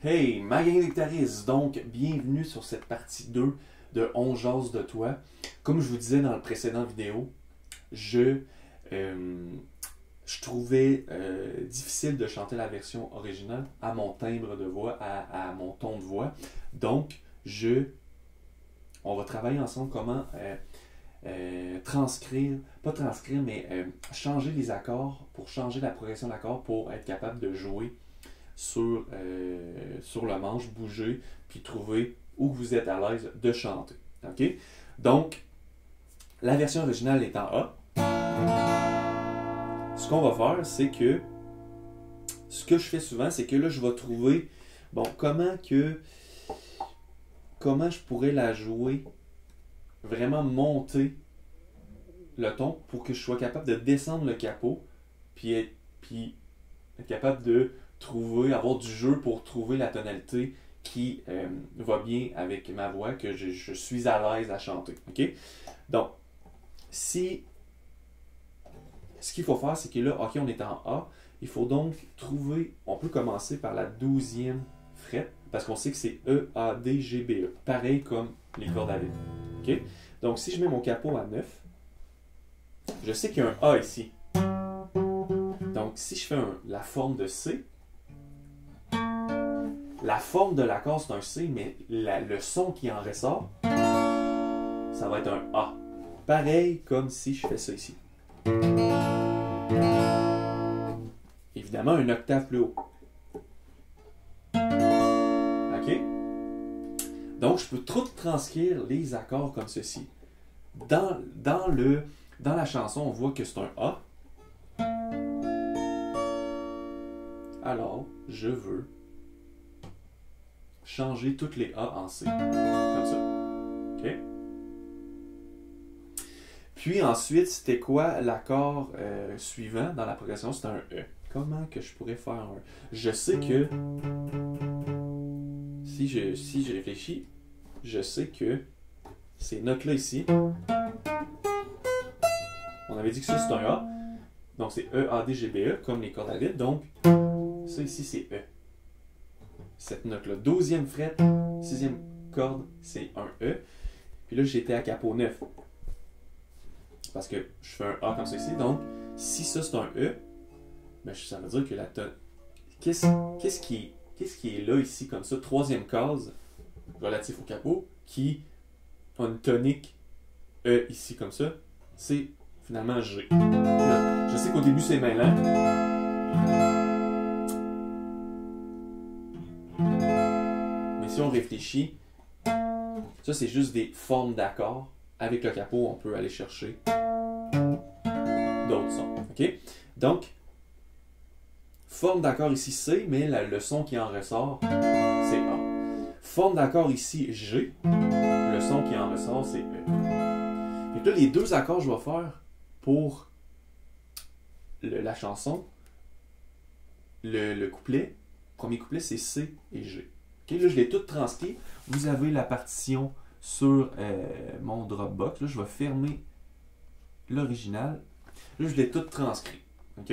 Hey, ma gang de guitaristes, donc bienvenue sur cette partie 2 de On jase de toi. Comme je vous disais dans le précédent vidéo, je trouvais difficile de chanter la version originale à mon timbre de voix, à mon ton de voix. Donc, on va travailler ensemble comment changer les accords pour changer la progression d'accords pour être capable de jouer sur le manche, bouger, puis trouver où vous êtes à l'aise de chanter. OK? Donc, la version originale est en A. Ce qu'on va faire, c'est que ce que je fais souvent, c'est que là, je vais trouver comment je pourrais la jouer, vraiment monter le ton pour que je sois capable de descendre le capot, puis être capable de avoir du jeu pour trouver la tonalité qui va bien avec ma voix, que je suis à l'aise à chanter. OK? Donc, ce qu'il faut faire, c'est que là, OK, on est en A. Il faut donc trouver, on peut commencer par la 12e fret, parce qu'on sait que c'est E, A, D, G, B, E. Pareil comme les cordes à vide. OK? Donc, si je mets mon capot à 9, je sais qu'il y a un A ici. Donc, si je fais la forme de C, la forme de l'accord, c'est un C, mais le son qui en ressort, ça va être un A. Pareil comme si je fais ça ici. Évidemment, une octave plus haut. OK? Donc, je peux tout transcrire les accords comme ceci. Dans la chanson, on voit que c'est un A. Alors, je veux changer toutes les A en C. Comme ça. OK? Puis ensuite, c'était quoi l'accord suivant dans la progression? C'est un E. Comment que je pourrais faire un E? Je sais que si je réfléchis, je sais que ces notes-là ici, on avait dit que ça c'est un A. Donc c'est E, A, D, G, B, E, comme les cordes à vide. Donc, ça ici c'est E. Cette note-là, 12e fret, 6e corde, c'est un E. Puis là, j'étais à capot 9. Parce que je fais un A comme ça ici. Donc, si ça c'est un E, ben, ça veut dire que la tonne. Qu'est-ce qui est là ici comme ça? 3e case relatif au capot qui a une tonique E ici comme ça. C'est finalement G. Là, je sais qu'au début c'est mêlant. Mais si on réfléchit, ça c'est juste des formes d'accords. Avec le capot, on peut aller chercher d'autres sons. OK? Donc, forme d'accord ici C, mais le son qui en ressort, c'est A. Forme d'accord ici G, le son qui en ressort, c'est E. Et là, les deux accords que je vais faire pour la chanson, le couplet, premier couplet, c'est C et G. OK? Là, je l'ai tout transcrit. Vous avez la partition sur mon Dropbox. Là, je vais fermer l'original. Là, je l'ai tout transcrit. OK?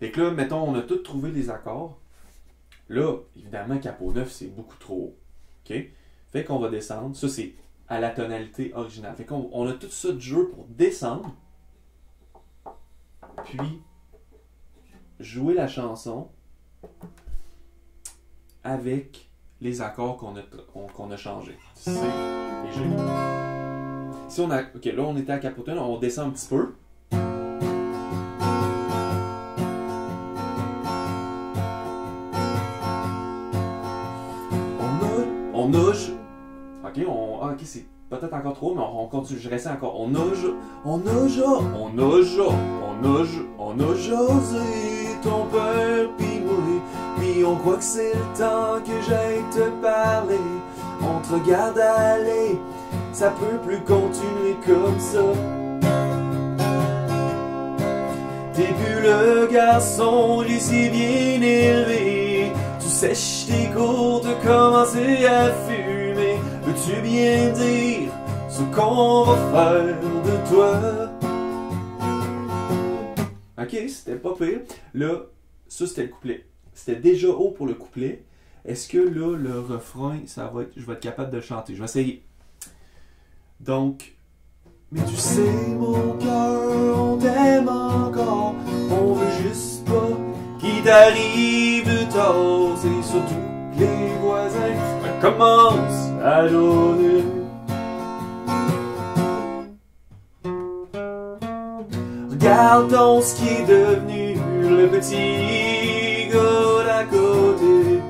Fait que là, mettons, on a tout trouvé les accords. Là, évidemment, capot 9, c'est beaucoup trop haut. OK? Fait qu'on va descendre. Ça, c'est à la tonalité originale. Fait qu'on a tout ça de jeu pour descendre. Puis, jouer la chanson avec les accords qu'on a changés. C et G. Si on a. OK, là, on était à capot 1, on descend un petit peu. OK, c'est peut-être encore trop, mais on continue. Je reste encore. On a jasé ton père pis moi, pis on croit que c'est le temps que j'aille te parler. On te regarde aller, ça peut plus continuer comme ça. T'es plus le garçon ici bien élevé. Tu sèches tes cours, de commencer à fumer. Veux-tu bien dire ce qu'on va faire de toi? OK, c'était pas pire. Là, ça c'était le couplet. C'était déjà haut pour le couplet. Est-ce que là, le refrain, je vais être capable de le chanter? Je vais essayer. Donc, mais tu sais, mon cœur, on t'aime encore. On veut juste pas qu'il t'arrive de tort. C'est surtout que les voisins commencent à donner. Regarde donc ce qui est devenu le petit gars d'à côté.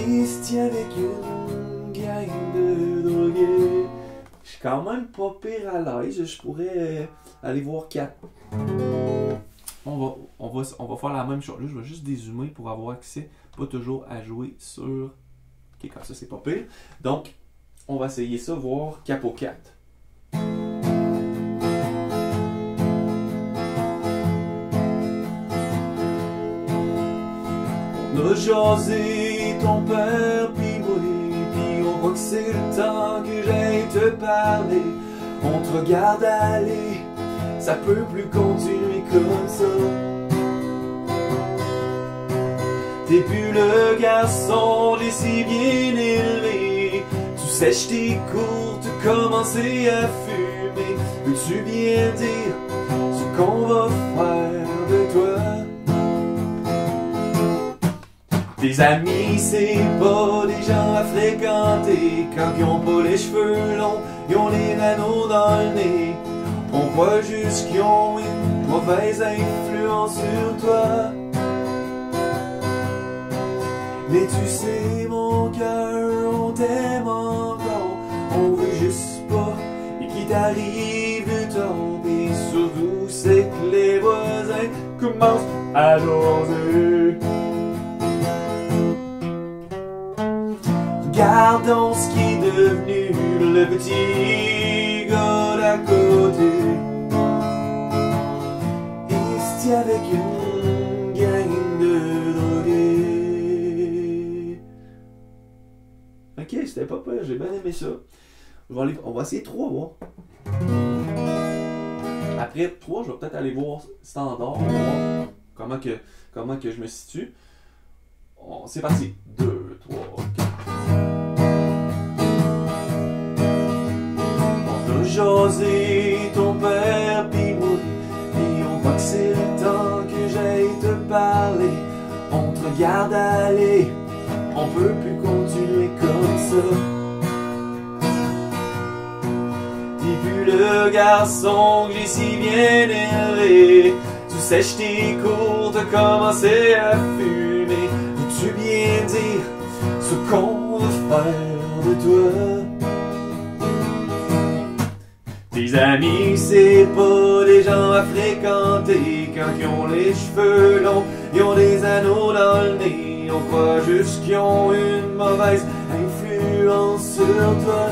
Il se tient avec une gang de drogués. Je suis quand même pas pire à l'aise. Je pourrais aller voir 4. On va faire la même chose. Là, je vais juste dézoomer pour avoir accès. Pas toujours à jouer sur... Ok, comme ça, c'est pas pire. Donc, on va essayer ça, voir Capo 4. On a jasé ton père pis moi, pis on voit que c'est le temps que j'aille te parler. On te regarde aller, ça peut plus continuer comme ça. T'es plus le garçon, j'ai si bien élevé. Tu sèches tes cours, tu commencé à fumer. Veux-tu bien dire ce qu'on va faire de toi? Tes amis, c'est pas des gens à fréquenter. Quand ils ont pas les cheveux longs, ils ont les anneaux dans le nez. On voit juste qu'ils ont une mauvaise influence sur toi. Mais tu sais, mon cœur, on t'aime encore. On veut juste pas et qu'il t'arrive de tomber. Surtout, c'est que les voisins commencent à jaser. Regardons ce qui est devenu le petit gars d'à côté. Il se tient avec une gang de drogués. Ok, c'était pas peur, j'ai bien aimé ça. On va essayer 3 voir. Après 3, je vais peut-être aller voir standard, on va voir comment que je me situe. C'est parti. 2, 3, 4. Jaser ton père pis moi, pis on voit que c'est le temps que j'aille te parler. On te regarde aller, on peut plus continuer comme ça. T'es plus le garçon que j'ai si bien élevé. Tu sèches tes cours, t'as commencé à fumer. Veux-tu bien dire ce qu'on va faire de toi? Tes amis, c'est pas des gens à fréquenter. Quand ils ont les cheveux longs, ils ont des anneaux dans le nez. On croit juste qu'ils ont une mauvaise influence sur toi.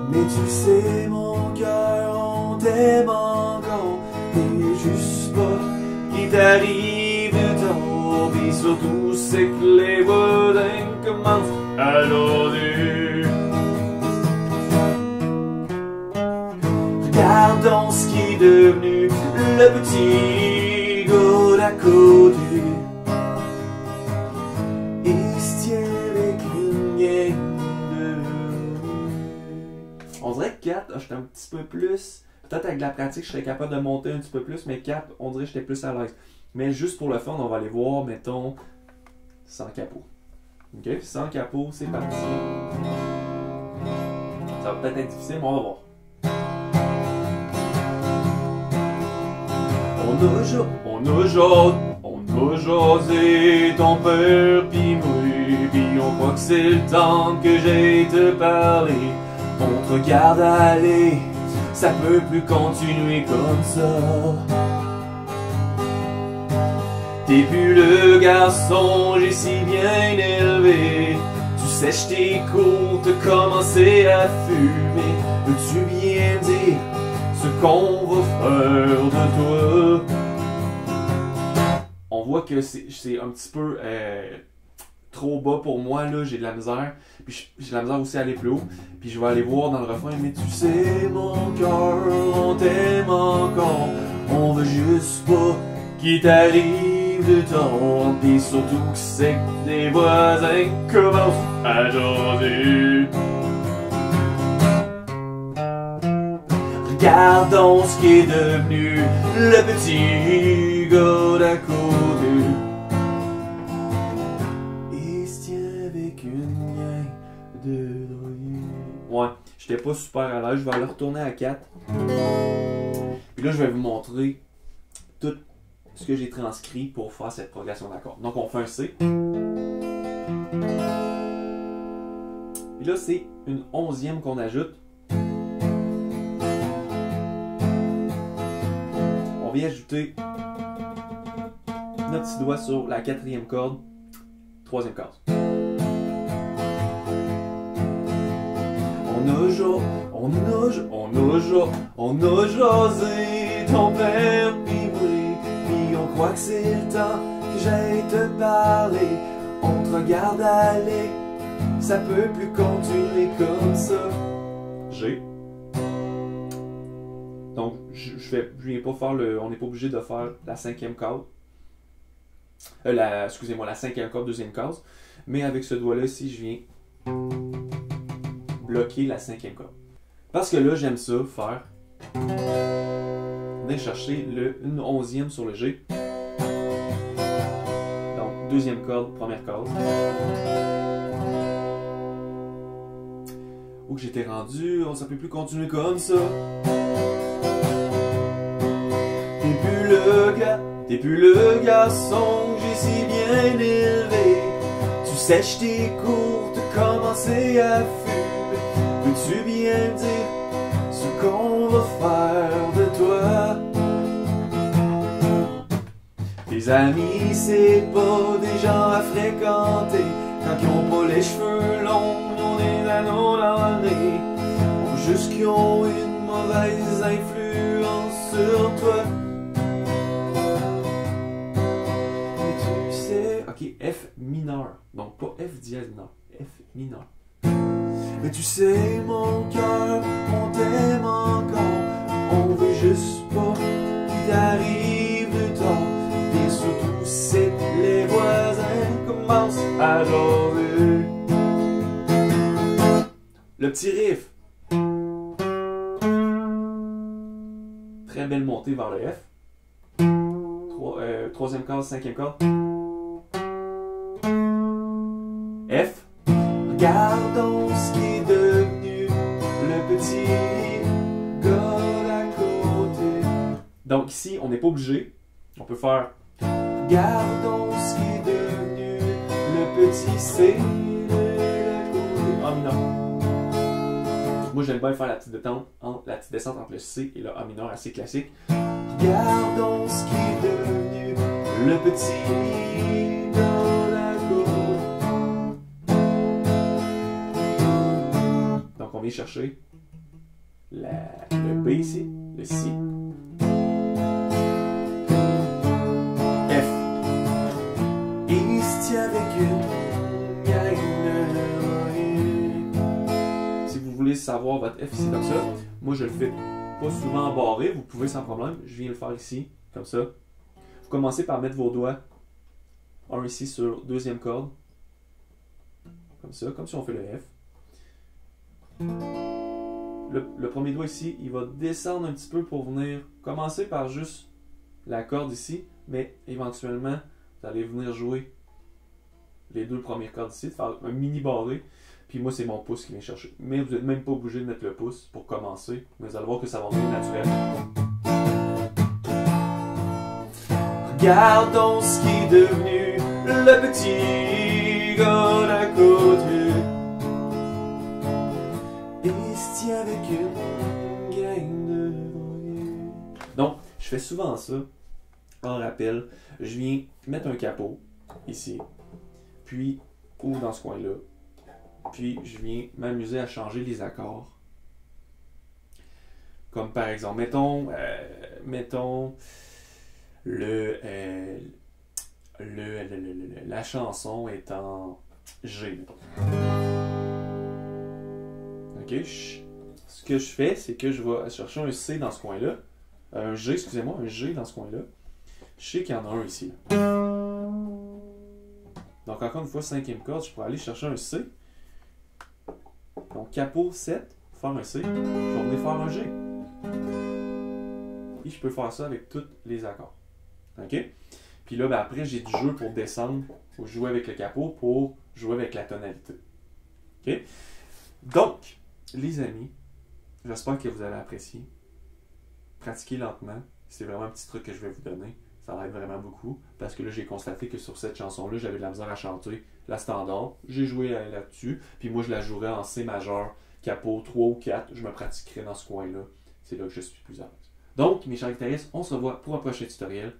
Mais tu sais, mon cœur, on t'aime encore. Et juste pas qu'il t'arrive de tomber. Surtout, c'est que les voisins commencent à jaser. Regardons ce qui est devenu le petit gars d'à côté. Il se tient avec une gang de... On dirait que 4, j'étais un petit peu plus... Peut-être avec la pratique, je serais capable de monter un petit peu plus, mais 4, on dirait que j'étais plus à l'aise. Mais juste pour le fun, on va aller voir, mettons, sans capot. Ok? Sans capot, c'est parti. Ça va peut-être être difficile, mais on va voir. On a jasé ton père pis moi, pis on croit que c'est le temps que j'aille te parler. On te regarde aller, ça peut plus continuer comme ça. T'es plus le garçon, j'ai si bien élevé. Tu sèches tes cours, t'as commencé à fumer. Veux-tu bien dire ce qu'on va faire de toi? On voit que c'est un petit peu trop bas pour moi, là, j'ai de la misère. Puis j'ai de la misère aussi à aller plus haut. Puis je vais aller voir dans le refrain. Mais tu sais, mon cœur, on t'aime encore. On veut juste pas qu'il t'arrive arrive de temps, pis surtout que c'est que les voisins commencent à jaser. Regardons ce qui est devenu le petit gars d'à côté. Il se tient avec une gang de drogués. Ouais, j'étais pas super à l'aise, je vais aller retourner à 4. Puis là, je vais vous montrer tout ce que j'ai transcrit pour faire cette progression d'accords. Donc, on fait un C. Puis là, c'est une 11e qu'on ajoute. On vient ajouter notre petit doigt sur la 4e corde, 3e corde. On a jasé ton père pis moi, pis on croit que c'est le temps que j'aille te parler. On te regarde aller, ça peut plus continuer comme ça. G. Donc, je viens pas faire on n'est pas obligé de faire la 5e corde. Excusez-moi, la 5e corde, 2e case. Mais avec ce doigt-là ici, je viens bloquer la 5e corde. Parce que là, j'aime ça faire. Venir chercher une 11e sur le G. Donc, 2e corde, 1re case. Où que j'étais rendu, ça peut plus continuer comme ça. T'es plus le garçon que j'ai si bien élevé. Tu sèches tes cours, t'as commencé à fumer. Peux-tu bien me dire ce qu'on va faire de toi? Tes amis, c'est pas des gens à fréquenter. Quand ils ont pas les cheveux longs, ils ont des anneaux dans le nez. Ou juste qu'ils ont une mauvaise influence sur toi. Ok, F mineur. Donc pas F dièse mineur, F mineur. Mais tu sais, mon cœur, on t'aime encore. On veut juste pas qu'il t'arrive de tort. Et surtout, c'est que les voisins commencent à jaser. Le petit riff. Très belle montée vers le F. 3e corde, 5e corde. F. Regardons ce qui est devenu le petit gars d'à côté. Donc ici, on n'est pas obligé. On peut faire regardons ce qui est devenu le petit C d'à côté. A mineur. Moi, j'aime bien faire la petite descente entre le C et le A mineur, assez classique. Regardons ce qui est devenu le petit gars d'à côté. Donc, on vient chercher le B ici, le C. F. Il se tient avec une gang de... Si vous voulez savoir votre F ici comme ça, moi je le fais pas souvent barré, vous pouvez sans problème. Je viens le faire ici, comme ça. Vous commencez par mettre vos doigts, un ici sur 2e corde, comme ça, comme si on fait le F. Le premier doigt ici, il va descendre un petit peu pour venir commencer par juste la corde ici, mais éventuellement, vous allez venir jouer les 2 premières cordes ici, faire un mini barré. Puis moi, c'est mon pouce qui vient chercher. Mais vous n'êtes même pas obligé de mettre le pouce pour commencer. Mais vous allez voir que ça va venir naturel. Regardons ce qui est devenu le petit gars d'à côté. Il se tient avec une gang de drogués. Donc, je fais souvent ça. En rappel, je viens mettre un capot ici. Puis, ou dans ce coin-là. Puis, je viens m'amuser à changer les accords. Comme par exemple, mettons la chanson est en G, mettons. Ok, ce que je fais, c'est que je vais chercher un C dans ce coin-là. Un G, excusez-moi, un G dans ce coin-là. Je sais qu'il y en a un ici. Là. Donc encore une fois, cinquième corde, je pourrais aller chercher un C. Donc capot 7, faire un C, je vais venir faire un G. Et je peux faire ça avec tous les accords. OK? Puis là, ben après, j'ai du jeu pour descendre, pour jouer avec le capot, pour jouer avec la tonalité. OK? Donc, les amis, j'espère que vous avez apprécié. Pratiquez lentement. C'est vraiment un petit truc que je vais vous donner. Ça aide vraiment beaucoup. Parce que là, j'ai constaté que sur cette chanson-là, j'avais de la misère à chanter la standard. J'ai joué là-dessus. Puis moi, je la jouerais en C majeur, capot 3 ou 4. Je me pratiquerai dans ce coin-là. C'est là que je suis plus à l'aise. Donc, mes chers guitaristes, on se revoit pour un prochain tutoriel.